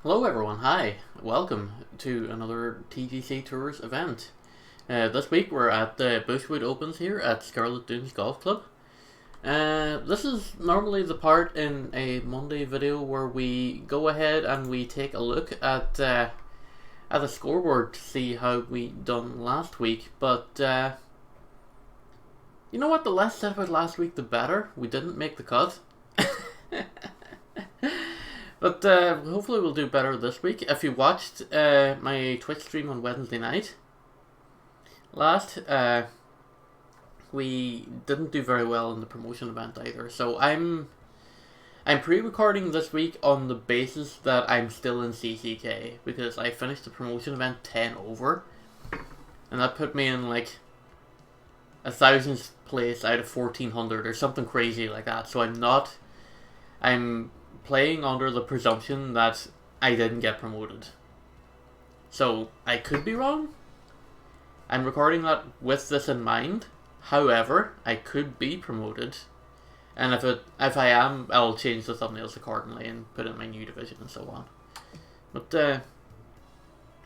Hello everyone, hi, welcome to another TGC Tours event. This week we're at the Bushwood Opens here at Scarlet Golf Club. This is normally the part in a Monday video where we go ahead and we take a look at the scoreboard to see how we done last week, but you know what, the less said about last week the better. We didn't make the cut. But hopefully we'll do better this week. If you watched my Twitch stream on Wednesday night last, we didn't do very well in the promotion event either. So I'm pre-recording this week on the basis that I'm still in CCK, because I finished the promotion event 10 over, and that put me in like 1,000th place out of 1,400 or something crazy like that. So I'm playing under the presumption that I didn't get promoted. So I could be wrong. I'm recording that with this in mind. However, I could be promoted, and if I am, I'll change the thumbnails accordingly and put in my new division and so on. But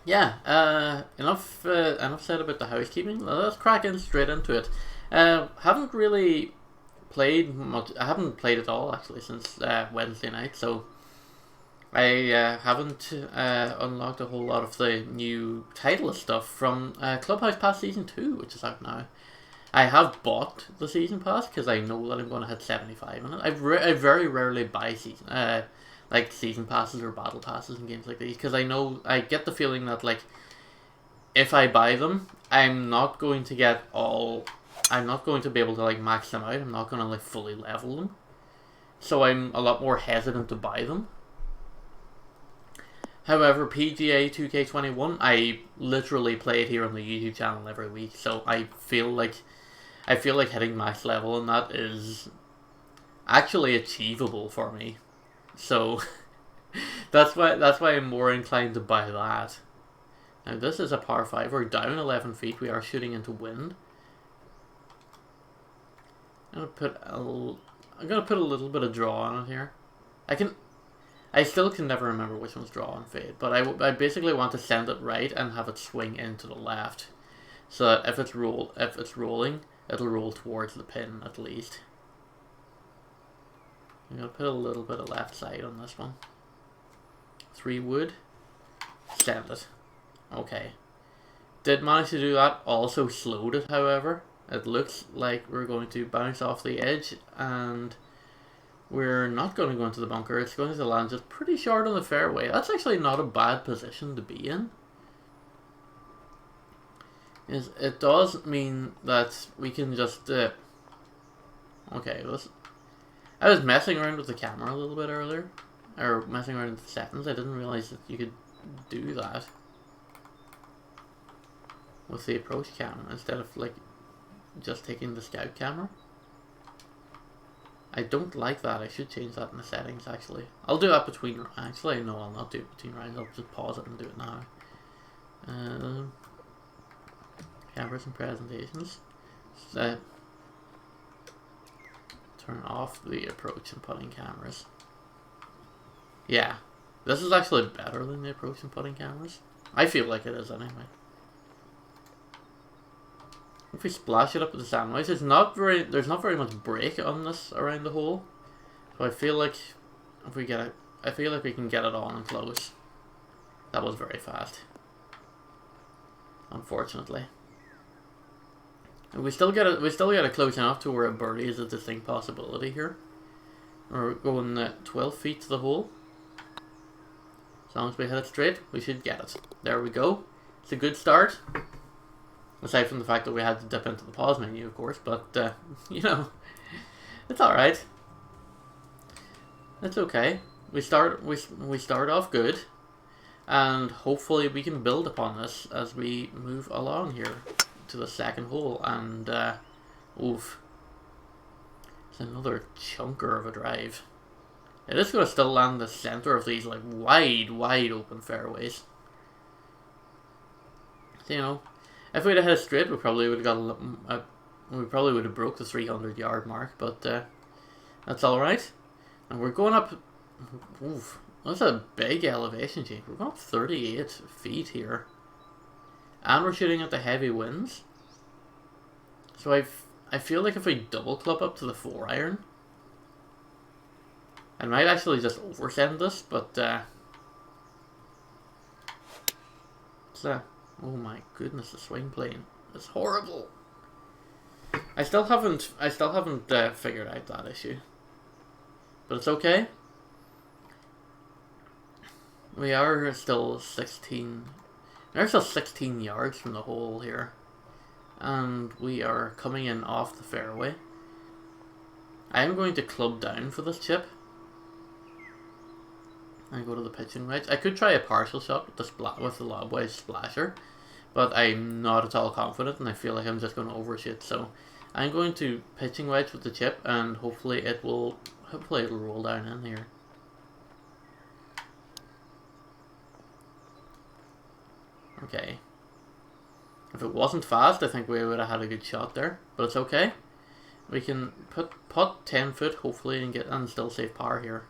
yeah, enough said about the housekeeping. Let's crack in straight into it. Haven't really played much. I haven't played at all actually since Wednesday night, so I haven't unlocked a whole lot of the new Titleist stuff from Clubhouse Pass Season 2, which is out now. I have bought the Season Pass because I know that I'm going to hit 75 in it. I very rarely buy season passes or battle passes in games like these, because I get the feeling that like if I buy them, I'm not going to be able to like max them out. I'm not going to like fully level them. So I'm a lot more hesitant to buy them. However, PGA 2K21, I literally play it here on the YouTube channel every week. So I feel like hitting max level, and that is actually achievable for me. So that's why I'm more inclined to buy that. Now this is a par 5. We're down 11 feet. We are shooting into wind. I'm gonna put a little bit of draw on it here. I still can never remember which one's draw and fade, but I basically want to send it right and have it swing into the left, so that if it's rolling, it'll roll towards the pin at least. I'm gonna put a little bit of left side on this one. 3 wood. Send it. Okay. Did manage to do that. Also slowed it, however. It looks like we're going to bounce off the edge, and we're not going to go into the bunker. It's going to land just pretty short on the fairway. That's actually not a bad position to be in. It does mean that we can just... okay, I was messing around with the camera a little bit earlier. Or messing around with the settings. I didn't realize that you could do that with the approach camera instead of like just taking the scout camera. I don't like that. I should change that in the settings actually. I'll do that between... Actually, no, I'll not do it between rounds. I'll just pause it and do it now. Cameras and presentations. Turn off the approach and putting cameras. Yeah. This is actually better than the approach and putting cameras. I feel like it is anyway. If we splash it up with the sandwich, there's not very much break on this around the hole. So I feel like if we get it, I feel like we can get it on and close. That was very fast, unfortunately. And we still get it close enough to where a birdie is a distinct possibility here. We're going 12 feet to the hole. As long as we hit it straight, we should get it. There we go. It's a good start. Aside from the fact that we had to dip into the pause menu, of course, but, you know, it's alright. It's okay. We start off good, and hopefully we can build upon this as we move along here to the second hole, and, oof. It's another chunker of a drive. It is going to still land the center of these, like, wide open fairways. So, you know, if we'd have hit it straight, we probably would have broke the 300-yard mark, but that's all right. And we're going up. Oof. That's a big elevation change. We've got 38 feet here. And we're shooting at the heavy winds. So I feel like if we double club up to the 4-iron, I might actually just oversend this, but oh my goodness, the swing plane is horrible. I still haven't figured out that issue, but it's okay. We are still 16. We're still 16 yards from the hole here, and we are coming in off the fairway. I am going to club down for this chip and go to the pitching wedge. I could try a partial shot with the lob wedge splasher, but I'm not at all confident, and I feel like I'm just going to overshoot. So I'm going to pitching wedge with the chip, and hopefully it'll roll down in here. Okay. If it wasn't fast, I think we would have had a good shot there, but it's okay. We can putt 10 foot hopefully and still save par here.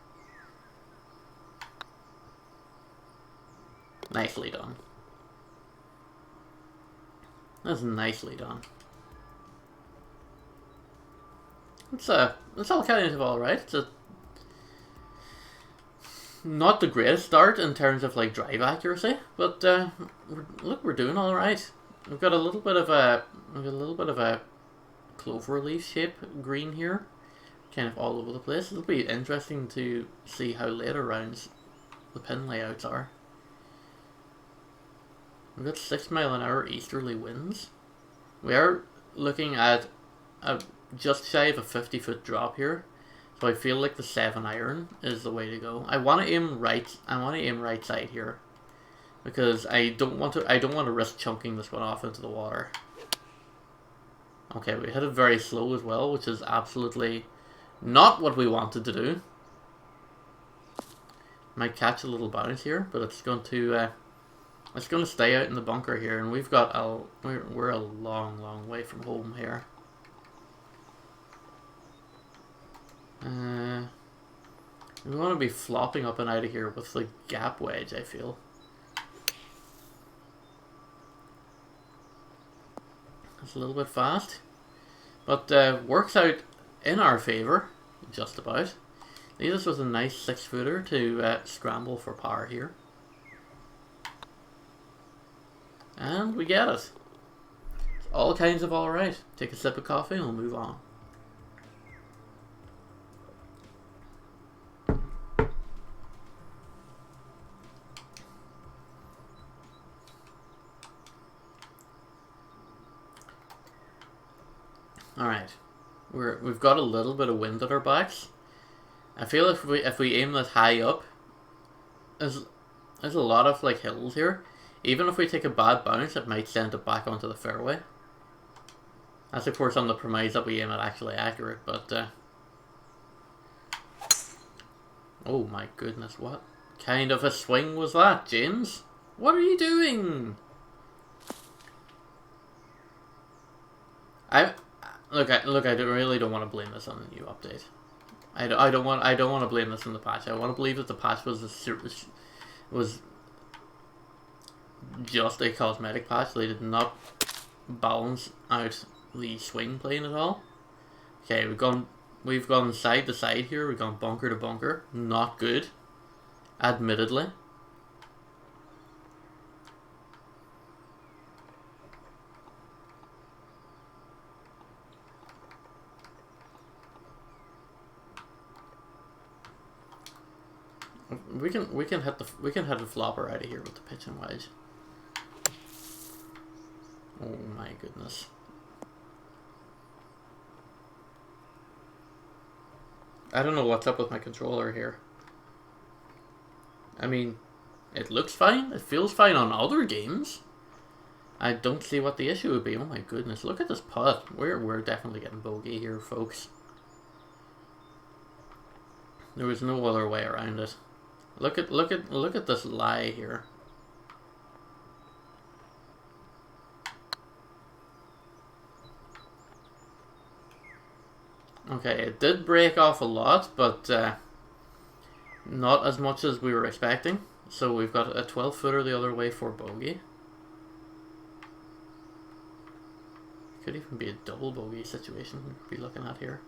Nicely done. That's nicely done. It's all kind of alright. It's not the greatest start in terms of like drive accuracy, but we're doing all right. We've got a little bit of a clover leaf shape green here, kind of all over the place. It'll be interesting to see how later rounds the pin layouts are. We've got 6 mile an hour easterly winds. We are looking at a just shy of a 50-foot drop here. So I feel like the 7-iron is the way to go. I want to aim right. I want to aim right side here, because I don't want to risk chunking this one off into the water. Okay, we hit it very slow as well, which is absolutely not what we wanted to do. Might catch a little bounce here, but it's going to stay out in the bunker here, and we're a long way from home here. We want to be flopping up and out of here with the gap wedge, I feel. It's a little bit fast, but works out in our favour, just about. Leaves us with a nice 6-footer to scramble for par here. And we get it. It's all kinds of alright. Take a sip of coffee and we'll move on. Alright, we've got a little bit of wind at our backs. I feel if we aim this high up, there's a lot of like hills here. Even if we take a bad bounce, it might send it back onto the fairway. That's of course on the premise that we aim it actually accurate, but oh my goodness, what kind of a swing was that, James? What are you doing? Look, I really don't want to blame this on the new update. I don't want to blame this on the patch. I want to believe that the patch was just a cosmetic patch. They did not balance out the swing plane at all. Okay, we've gone side to side here. We've gone bunker to bunker. Not good, admittedly. We can hit the flopper out of here with the pitch and wedge. Oh my goodness. I don't know what's up with my controller here. I mean, it looks fine. It feels fine on other games. I don't see what the issue would be. Oh my goodness, look at this putt. We're definitely getting bogey here, folks. There was no other way around it. Look at this lie here. Okay, it did break off a lot, but Not as much as we were expecting. So we've got a 12-footer the other way for bogey. Could even be a double bogey situation we'd be looking at here.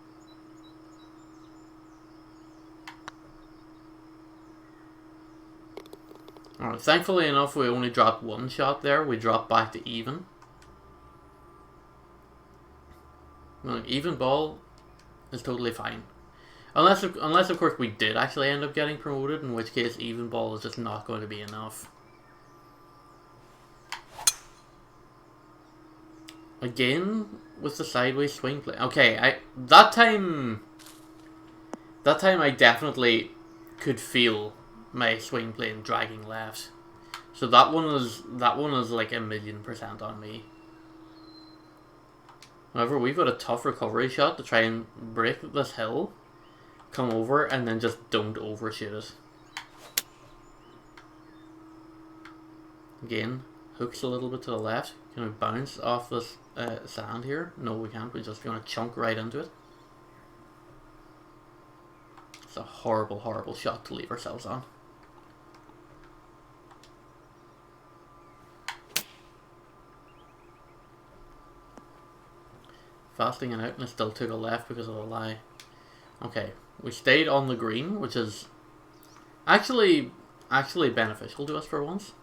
Alright, thankfully enough we only dropped one shot there. We dropped back to even. Well, even ball is totally fine. Unless of course we did actually end up getting promoted, in which case even ball is just not going to be enough. Again with the sideways swing play. Okay, that time I definitely could feel my swing plane dragging left. So that one is like 1,000,000% on me. However, we've got a tough recovery shot to try and break this hill, come over, and then just don't overshoot it. Again, hooks a little bit to the left. Can we bounce off this sand here? No, we can't. We're just going to chunk right into it. It's a horrible, horrible shot to leave ourselves on. Fasting it out, and it still took a left because of the lie. Okay, we stayed on the green, which is actually beneficial to us for once.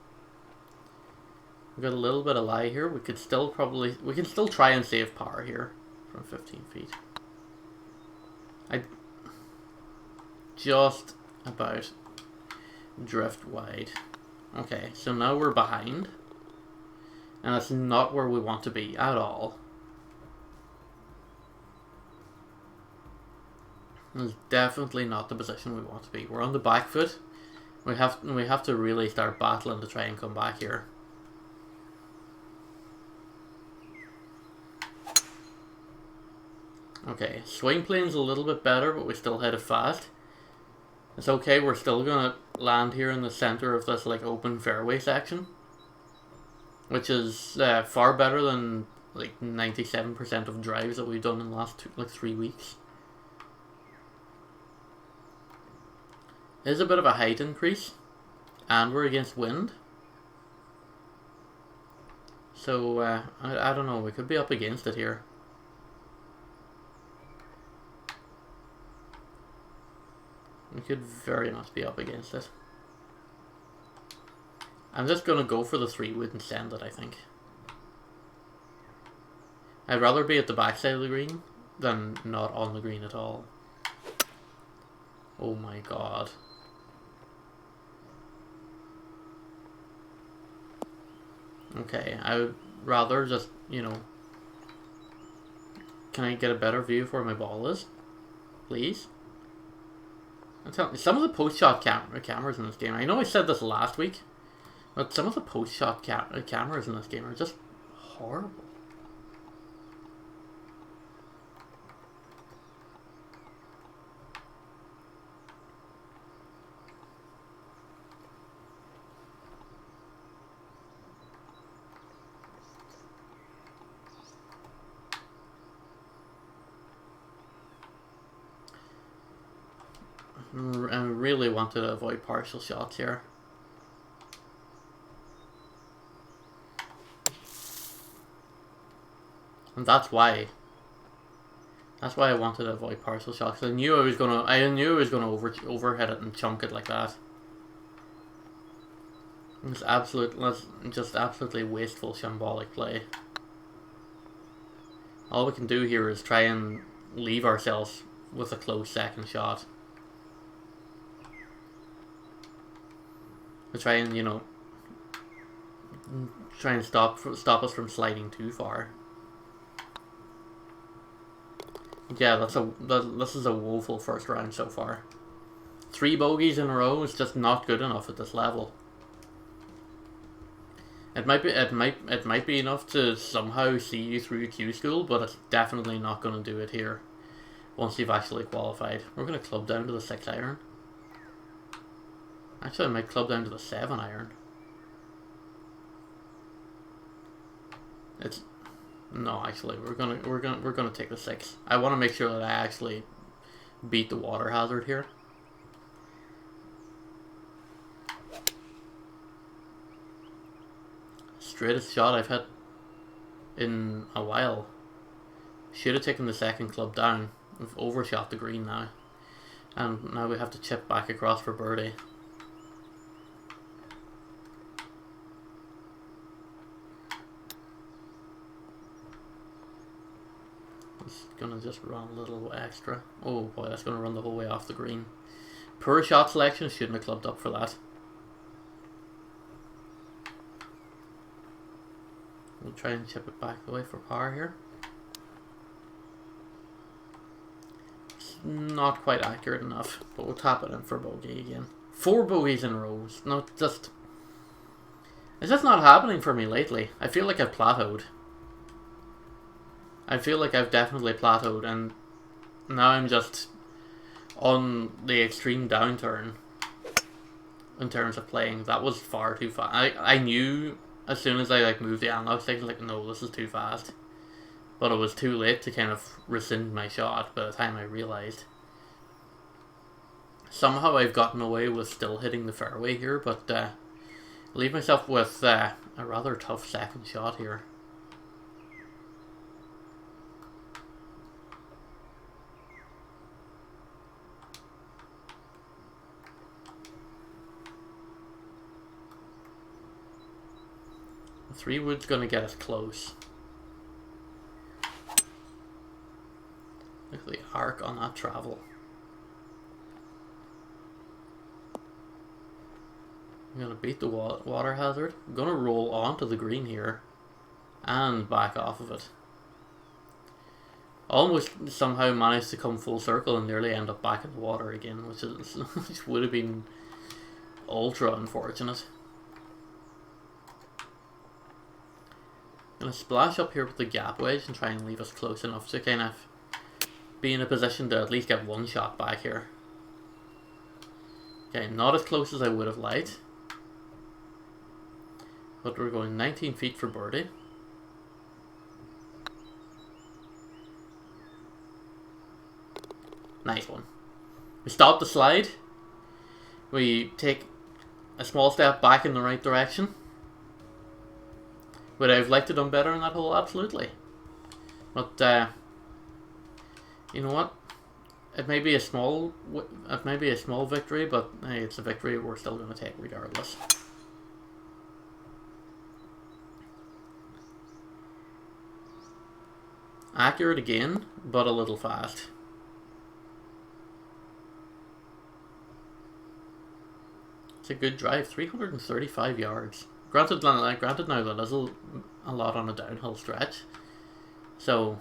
We got a little bit of lie here. We can still try and save par here from 15 feet. I just about drift wide. Okay, so now we're behind, and that's not where we want to be at all. It's definitely not the position we want to be. We're on the back foot. We have to really start battling to try and come back here. Okay, swing plane's a little bit better, but we still hit it fast. It's okay, we're still gonna land here in the center of this like open fairway section, which is far better than like 97% of drives that we've done in the last 3 weeks. Is a bit of a height increase, and we're against wind, so I don't know, we could be up against it here. We could very much be up against it. I'm just gonna go for the 3-wood and send it, I think. I'd rather be at the backside of the green than not on the green at all. Oh my god. Okay, I would rather just, you know... Can I get a better view of where my ball is? Please? I'm telling you, some of the post-shot cameras in this game, I know I said this last week, but some of the post-shot cameras in this game are just horrible. I really wanted to avoid partial shots here. And that's why I wanted to avoid partial shots. I knew I was gonna overhit it and chunk it like that. It's just absolutely wasteful shambolic play. All we can do here is try and leave ourselves with a close second shot. To try and, you know, try and stop us from sliding too far. Yeah, this is a woeful first round so far. 3 bogeys in a row is just not good enough at this level. It might be enough to somehow see you through Q school, but it's definitely not going to do it here. Once you've actually qualified, we're going to club down to the 6-iron. Actually, I might club down to the 7-iron. No, actually, we're gonna take the 6. I want to make sure that I actually beat the water hazard here. Straightest shot I've hit in a while. Should have taken the second club down. We've overshot the green now. And now we have to chip back across for birdie. It's gonna just run a little extra. Oh boy, that's gonna run the whole way off the green. Poor shot selection, shouldn't have clubbed up for that. We'll try and chip it back away for par here. It's not quite accurate enough, but we'll tap it in for bogey again. 4 bogeys in a row. No, it's just not happening for me lately. I feel like I've plateaued. I feel like I've definitely plateaued, and now I'm just on the extreme downturn in terms of playing. That was far too fast. I knew as soon as I like moved the analog stick, like, no, this is too fast. But it was too late to kind of rescind my shot by the time I realised. Somehow I've gotten away with still hitting the fairway here, but leave myself with a rather tough second shot here. The 3-wood's going to get us close. Look at the arc on that travel. I'm going to beat the water hazard. I'm going to roll onto the green here and back off of it. Almost somehow managed to come full circle and nearly end up back in the water again, which would have been ultra unfortunate. I'm going to splash up here with the gap wedge and try and leave us close enough to kind of be in a position to at least get one shot back here. Okay, not as close as I would have liked, but we're going 19 feet for birdie. Nice one. We stop the slide. We take a small step back in the right direction. Would I have liked to done better in that hole? Absolutely. But you know what? It may be a small victory, but hey, it's a victory we're still going to take regardless. Accurate again, but a little fast. It's a good drive, 335 yards. Granted now that is a lot on a downhill stretch, so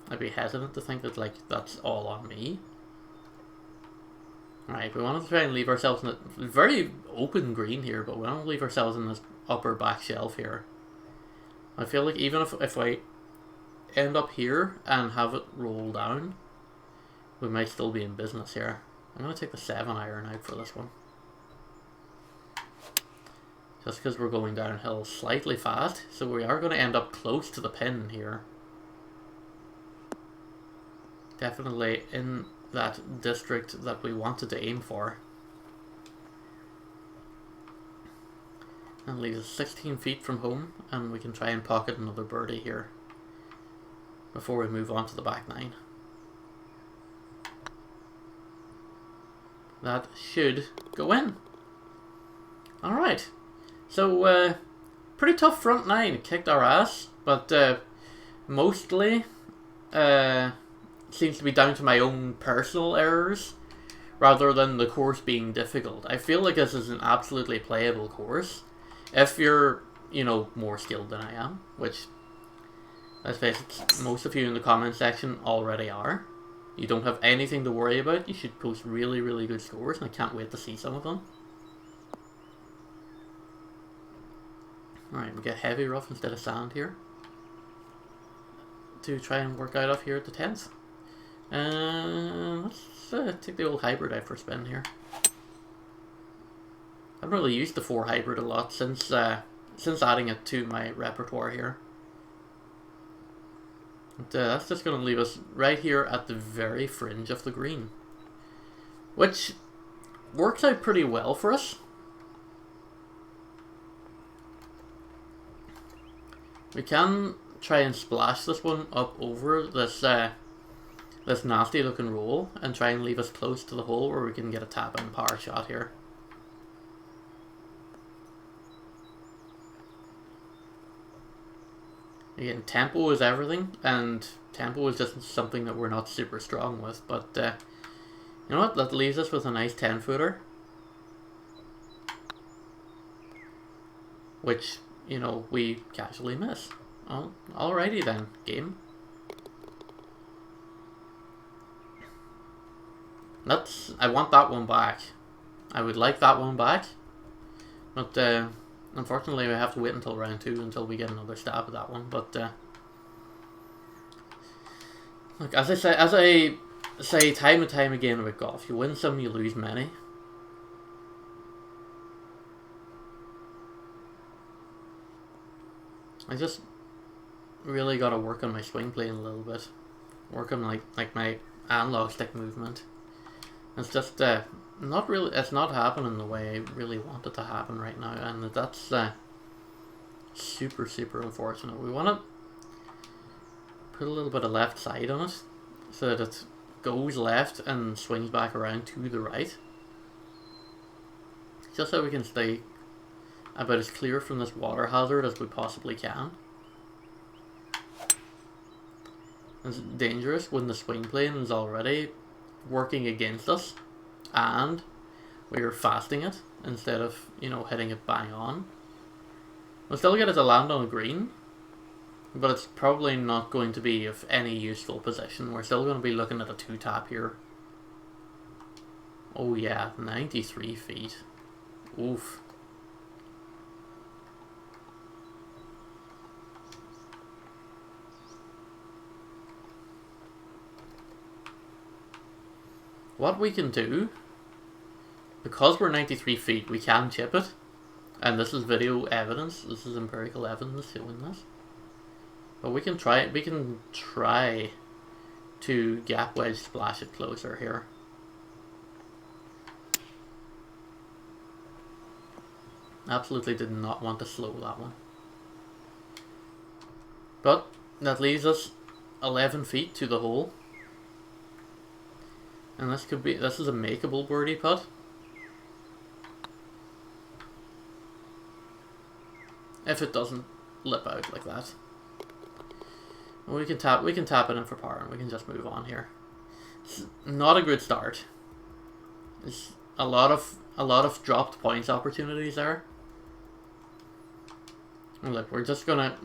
I'd be hesitant to think that like that's all on me. Alright, we want to try and leave ourselves in a very open green here, but we want to leave ourselves in this upper back shelf here. I feel like even if I end up here and have it roll down, we might still be in business here. I'm going to take the 7-iron out for this one. Just because we're going downhill slightly fast, so we are going to end up close to the pin here. Definitely in that district that we wanted to aim for. And leaves us 16 feet from home, and we can try and pocket another birdie here before we move on to the back nine. That should go in. Alright. So, pretty tough front nine. It kicked our ass, but mostly seems to be down to my own personal errors rather than the course being difficult. I feel like this is an absolutely playable course if you're, you know, more skilled than I am, which let's face it, most of you in the comment section already are. You don't have anything to worry about. You should post really, really good scores, and I can't wait to see some of them. Alright, we get heavy rough instead of sand here to try and work out off here at the 10th. Let's take the old hybrid out for a spin here. I haven't really used the 4 hybrid a lot since adding it to my repertoire here. But, that's just going to leave us right here at the very fringe of the green, which works out pretty well for us. We can try and splash this one up over this this nasty looking roll and try and leave us close to the hole where we can get a tap in power shot here. Again, tempo is everything, and tempo is just something that we're not super strong with, but you know what, that leaves us with a nice 10-footer. Which, you know, we casually miss. Oh, alrighty then, game. I want that one back. I would like that one back. But, unfortunately we have to wait until round 2 until we get another stab at that one. But, look, as I say time and time again about golf, you win some, you lose many. I just really gotta work on my swing plane a little bit. Work on like my analog stick movement. It's just not really. It's not happening the way I really want it to happen right now, and that's super unfortunate. We want to put a little bit of left side on it, so that it goes left and swings back around to the right. Just so we can stay about as clear from this water hazard as we possibly can. It's dangerous when the swing plane is already working against us and we're fasting it instead of, you know, hitting it bang on. We'll still get it to land on a green, but it's probably not going to be of any useful position. We're still going to be looking at a 2-tap here. Oh yeah, 93 feet. Oof. What we can do, because we're 93 feet, we can chip it. And this is video evidence, this is empirical evidence showing this. But we can try to gap wedge splash it closer here. Absolutely did not want to slow that one. But that leaves us 11 feet to the hole. And this is a makeable birdie putt. If it doesn't lip out like that. We can tap it in for par and we can just move on here. It's not a good start. It's a lot of dropped points opportunities there. And look, we're just gonna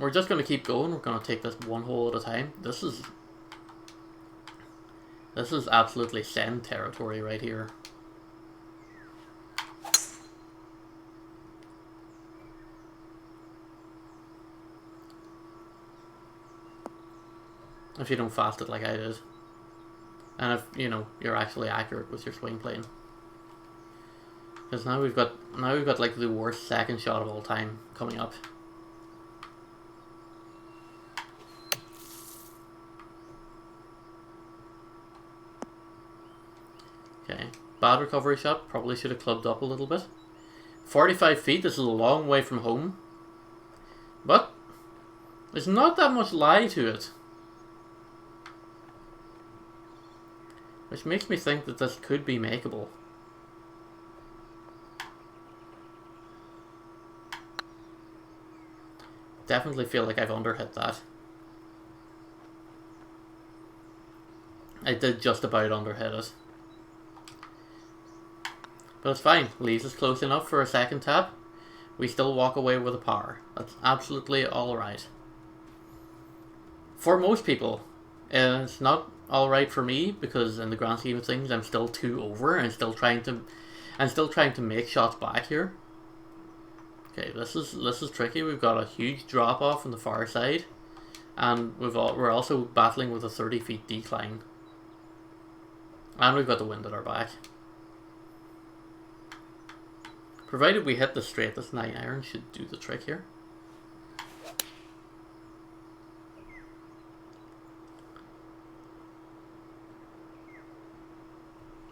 keep going. We're gonna take this one hole at a time. This is absolutely send territory right here. If you don't fast it like I did. And if, you know, you're actually accurate with your swing plane. Because now we've got like the worst second shot of all time coming up. Okay, bad recovery shot, probably should have clubbed up a little bit. 45 feet, this is a long way from home. But there's not that much lie to it. Which makes me think that this could be makeable. Definitely feel like I've underhit that. I did just about underhit it. But it's fine. Leaves us close enough for a second tap. We still walk away with a par. That's absolutely alright. For most people, it's not alright for me because in the grand scheme of things, I'm still 2 over and still trying to make shots back here. Okay, this is tricky. We've got a huge drop off on the far side, and we're also battling with a 30 feet decline, and we've got the wind at our back. Provided we hit the straight, this 9-iron should do the trick here.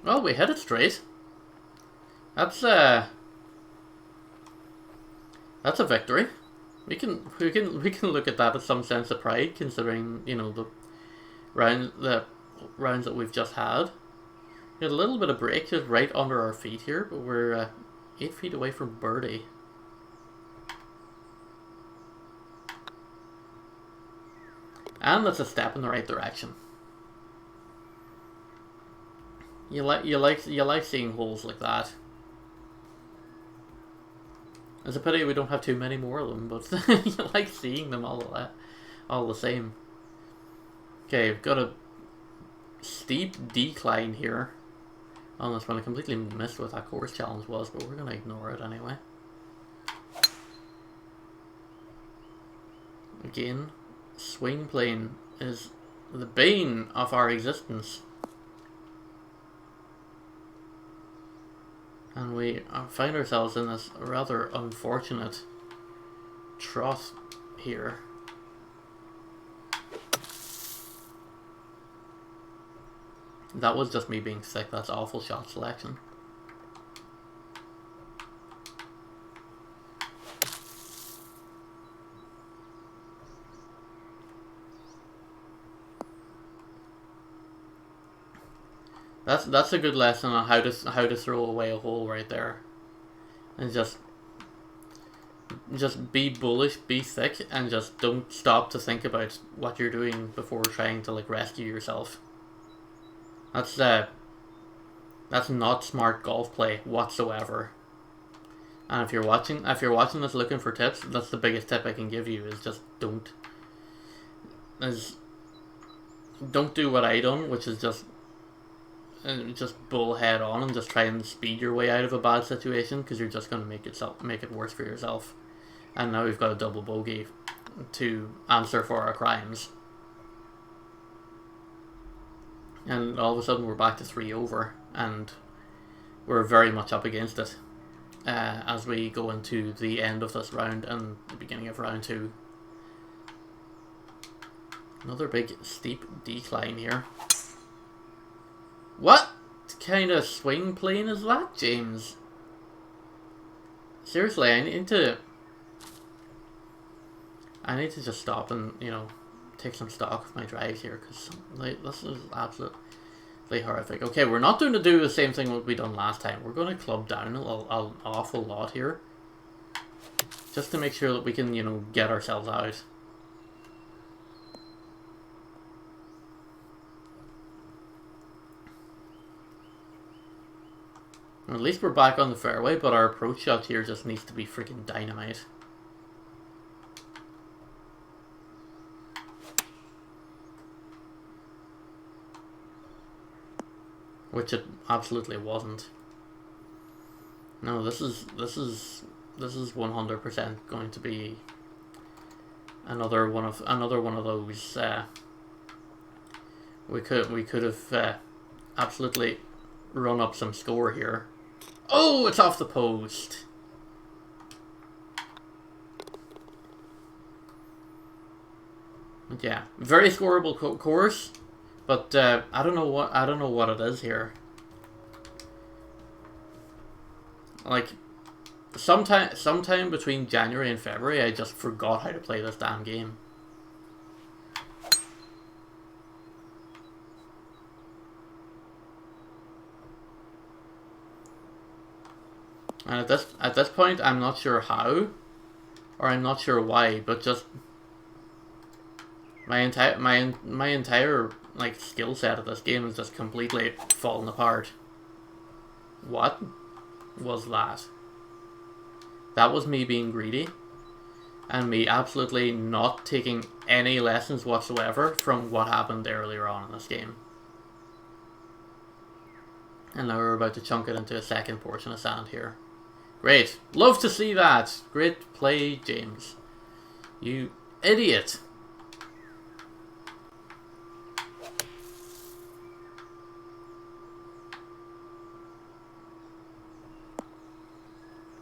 Well, we hit it straight. That's a victory. we can look at that with some sense of pride, considering, you know, the rounds that we've just had. We had a little bit of break just right under our feet here, but we're 8 feet away from birdie. And that's a step in the right direction. You like seeing holes like that. It's a pity we don't have too many more of them, but you like seeing them all the same. Okay, we've got a steep decline here on this one. I completely missed what that course challenge was, but we're gonna ignore it anyway. Again, swing plane is the bane of our existence. And we find ourselves in this rather unfortunate trough here. That was just me being sick. That's awful shot selection. That's a good lesson on how to throw away a hole right there, and just be bullish, be thick, and just don't stop to think about what you're doing before trying to like rescue yourself. That's not smart golf play whatsoever. And if you're watching this looking for tips, that's the biggest tip I can give you, is just don't do what I done, which is just bull head on and just try and speed your way out of a bad situation, because you're just going to make it worse for yourself. And now we've got a double bogey to answer for our crimes, and all of a sudden we're back to 3 over, and we're very much up against it as we go into the end of this round and the beginning of round 2. Another big steep decline here. What kind of swing plane is that, James? Seriously, I need to just stop and, you know, take some stock of my drives here, because like, this is absolutely horrific. Okay, we're not going to do the same thing what we done last time. We're going to club down an awful lot here, just to make sure that we can, you know, get ourselves out. At least we're back on the fairway, but our approach shot here just needs to be freaking dynamite. Which it absolutely wasn't. No, this is 100% going to be another one of those. We could have absolutely run up some score here. Oh, it's off the post. Yeah, very scoreable course, but I don't know what it is here. Like, sometime between January and February, I just forgot how to play this damn game. And at this point, I'm not sure how, or I'm not sure why, but just my entire like skill set of this game is just completely fallen apart. What was that? That was me being greedy, and me absolutely not taking any lessons whatsoever from what happened earlier on in this game. And now we're about to chunk it into a second portion of sand here. Great. Love to see that. Great play, James. You idiot.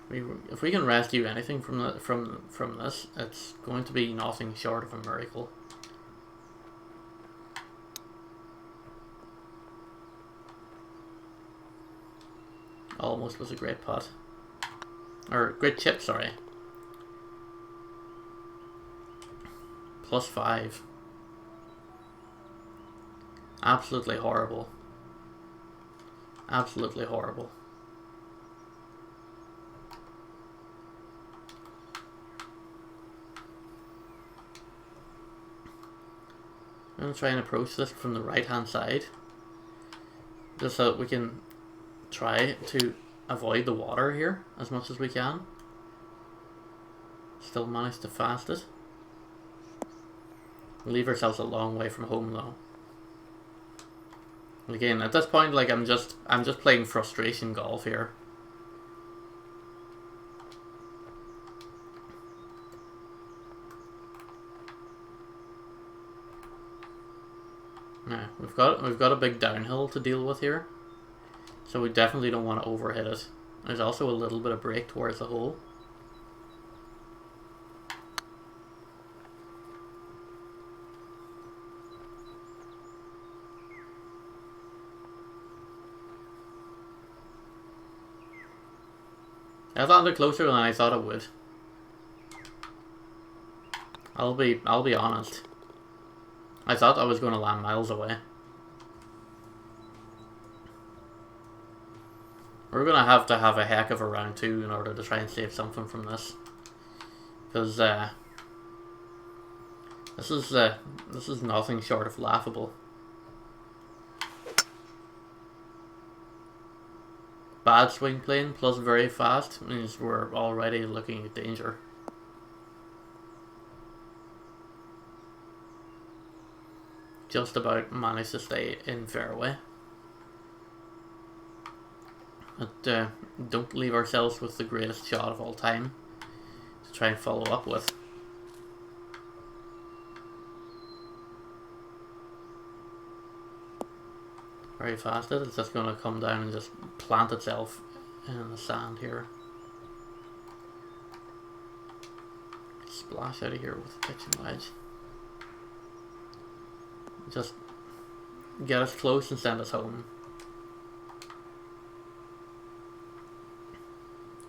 If we can rescue anything from this, it's going to be nothing short of a miracle. Almost was a great putt. Or great chip, sorry. +5. Absolutely horrible. Absolutely horrible. I'm going to try and approach this from the right hand side, just so that we can try to avoid the water here as much as we can. Still manage to fast it. Leave ourselves a long way from home though. Again, at this point, like I'm just playing frustration golf here. Yeah, we've got a big downhill to deal with here, so we definitely don't want to overhit it. There's also a little bit of break towards the hole. That landed closer than I thought it would. I'll be honest. I thought I was going to land miles away. We're going to have a heck of a round 2 in order to try and save something from this. Because this is nothing short of laughable. Bad swing plane plus very fast means we're already looking at danger. Just about managed to stay in fairway. But don't leave ourselves with the greatest shot of all time to try and follow up with. Very fast. It's just going to come down and just plant itself in the sand here. Splash out of here with the pitching wedge. Just get us close and send us home.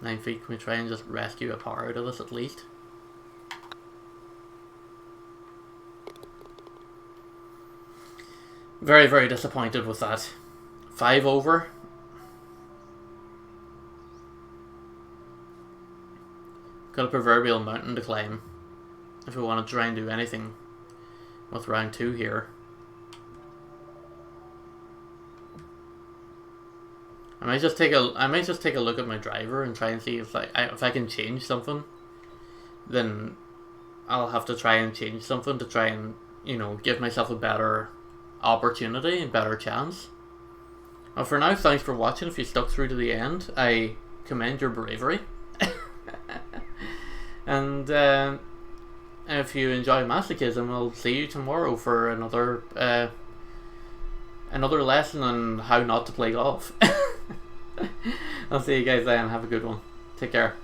9 feet, can we try and just rescue a par out of this at least? Very, very disappointed with that. 5 over. Got a proverbial mountain to climb if we want to try and do anything with round 2 here. I might just take a look at my driver and try and see if I can change something. Then I'll have to try and change something to try and, you know, give myself a better opportunity and better chance. Well, for now, thanks for watching. If you stuck through to the end, I commend your bravery. And if you enjoy masochism, I'll see you tomorrow for another lesson on how not to play golf. I'll see you guys then. Have a good one. Take care.